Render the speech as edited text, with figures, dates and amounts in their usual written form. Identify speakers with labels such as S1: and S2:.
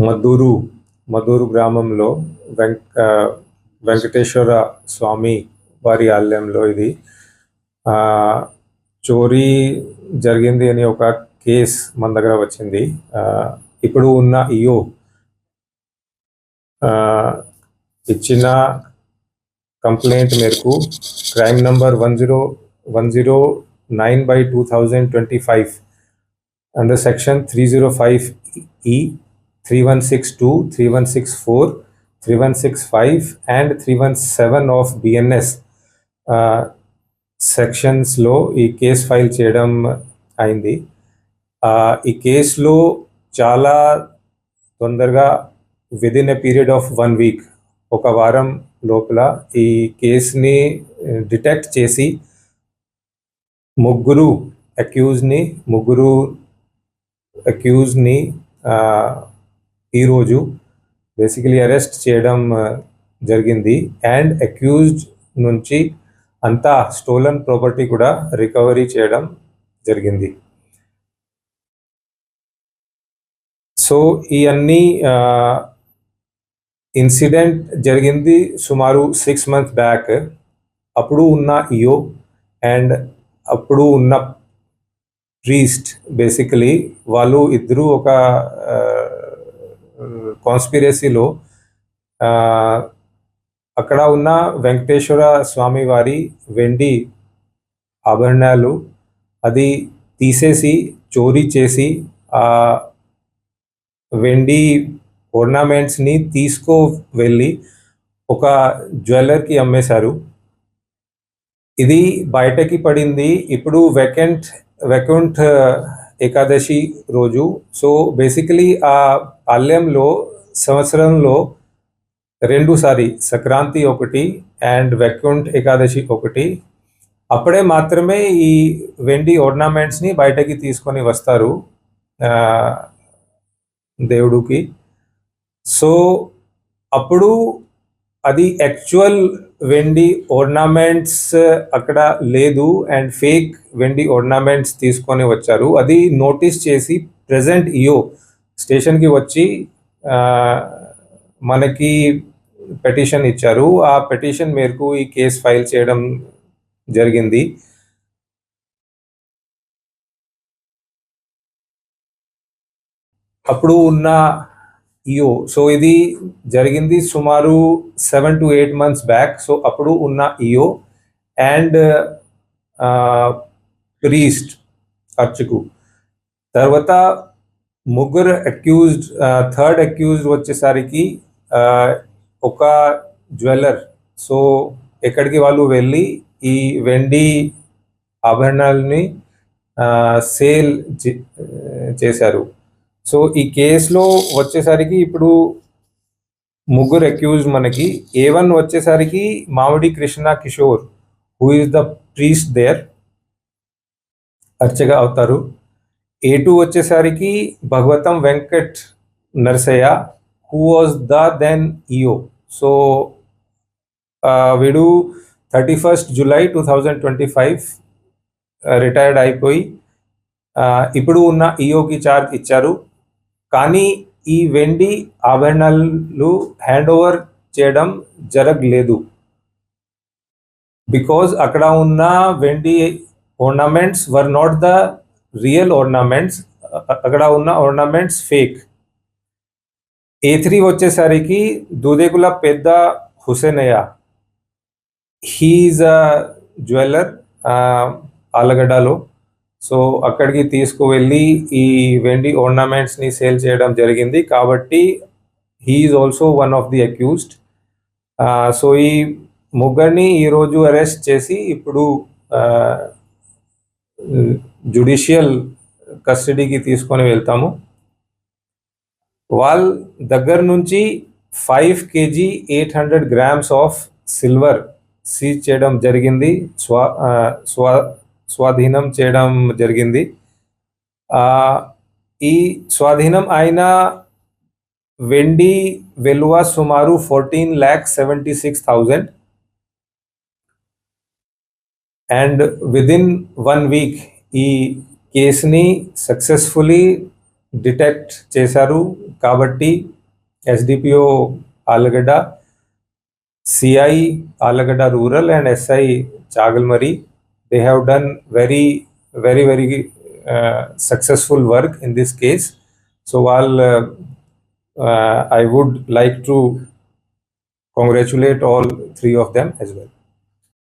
S1: మద్దూరు మద్దూరు గ్రామంలో వెంకటేశ్వర స్వామి వారి ఆలయంలో ఇది చోరీ జరిగింది అని ఒక కేస్ మన దగ్గర వచ్చింది. ఇప్పుడు ఉన్న ఈఓ ఇచ్చిన కంప్లైంట్ మేరకు crime number 1019/2025 under section 305E, 3162, 3164, 3165 and 317 of BNS సెక్షన్స్లో ఈ కేసు ఫైల్ చేయడం అయింది. ఈ కేసులో చాలా తొందరగా within a period of 1 week, ఒక వారం లోపల ఈ కేసుని డిటెక్ట్ చేసి ముగ్గురు అక్యూజ్ని ఈరోజు బేసికలీ అరెస్ట్ చేయడం జరిగింది. అండ్ అక్యూజ్డ్ నుంచి అంతా స్టోలన్ ప్రాపర్టీ కూడా రికవరీ చేయడం జరిగింది. సో ఈ అన్ని ఇన్సిడెంట్ జరిగింది సుమారు 6 months బ్యాక్. అప్పుడు ఉన్న ఈఓ అండ్ అప్పుడు ఉన్న ప్రీస్ట్ బేసికలీ వాళ్ళు ఇద్దరు ఒక కాన్స్పిరసీలో అక్కడ ఉన్న వెంకటేశ్వర స్వామి వారి వెండి ఆభరణాలు అది తీసేసి చోరీ చేసి ఆ వెండి ornamentsని తీసుకో వెళ్ళి ఒక జ్యువెలర్కి అమ్మేశారు. ఇది బయటకి పడింది ఇప్పుడు వైకుంఠ ఏకాదశి రోజు. సో బేసికలీ ఆ ఆలయంలో సంవత్సరంలో 2 సారి సంక్రాంతి ఒకటి అండ్ వైకుంఠ ఏకాదశి ఒకటి, అప్పుడే మాత్రమే ఈ వెండి ornamentsని బయటకి తీసుకొని వస్తారు దేవుడికి. సో అప్పుడు అది యాక్చువల్ వెండి ornaments అక్కడ లేదు అండ్ ఫేక్ వెండి ornaments తీసుకొని వచ్చారు. అది నోటీస్ చేసి ప్రెజెంట్ ఈఓ స్టేషన్కి వచ్చి మనకి పెటిషన్ ఇచ్చారు. ఆ పెటిషన్ మేరకు ఈ కేసు ఫైల్ చేయడం జరిగింది. అప్పుడు ఉన్న ఈఓ, సో ఇది జరిగింది సుమారు 7 to 8 months బ్యాక్. సో అప్పుడు ఉన్న ఈఓ అండ్ ప్రీస్ట్ అర్చకు తర్వాత ముగ్గురు అక్యూజ్డ్, థర్డ్ అక్యూజ్డ్ వచ్చేసరికి ఒక జ్యువెలర్. సో ఎక్కడికి వాళ్ళు వెళ్ళి ఈ వెండి ఆభరణాలని సేల్ చేశారు. సో ఈ కేసులో వచ్చేసరికి ఇప్పుడు ముగ్గురు అక్యూజ్డ్ మనకి A1 వచ్చేసరికి Mamidi Krishna Kishore, who is the priest there, అర్చగా అవుతారు. A2 వచ్చేసరికి Bhagavatam Venkat Narasaiah, who was the then EO. So వీడు 31st July 2025 రిటైర్డ్ అయిపోయి ఇప్పుడు ఉన్న ఈఓకి చార్జ్ ఇచ్చారు. కానీ ఈ వెండి ఆభరణాలు హ్యాండ్ ఓవర్ చేయడం జరగలేదు. బికాజ్ అక్కడ ఉన్న వెండి ornaments were not the real ornaments, అక్కడ ఉన్న ornaments ఫేక్. A3 వచ్చేసరికి దూదేకుల పెద్ద హుసేనయ్య, హీఈస్ అ జ్యువెలర్ ఆలగడ్డలో. సో అక్కడికి తీసుకువెళ్ళి ఈ వెండి ornamentsని సేల్ చేయడం జరిగింది. కాబట్టి he is also one of the accused. So ఈ ముగ్గురిని ఈరోజు అరెస్ట్ చేసి ఇప్పుడు జ్యుడిషియల్ కస్టడీకి తీసుకొని వెళ్తాము. వాళ్ళ దగ్గర నుంచి 5 kg 800 grams of silver seize చేయడం జరిగింది, స్వాధీనం చేయడం జరిగింది. ఈ స్వాధీనం అయిన వెండి విలువ సుమారు 14,76,000 అండ్ విదిన్ 1 week ఈ కేసుని సక్సెస్ఫుల్లీ డిటెక్ట్ చేశారు, కాబట్టి SDPO Allagadda, CI Alagada Rural and SI Chagalmari, they have done very successful work in this case. So I would like to congratulate all three of them as well.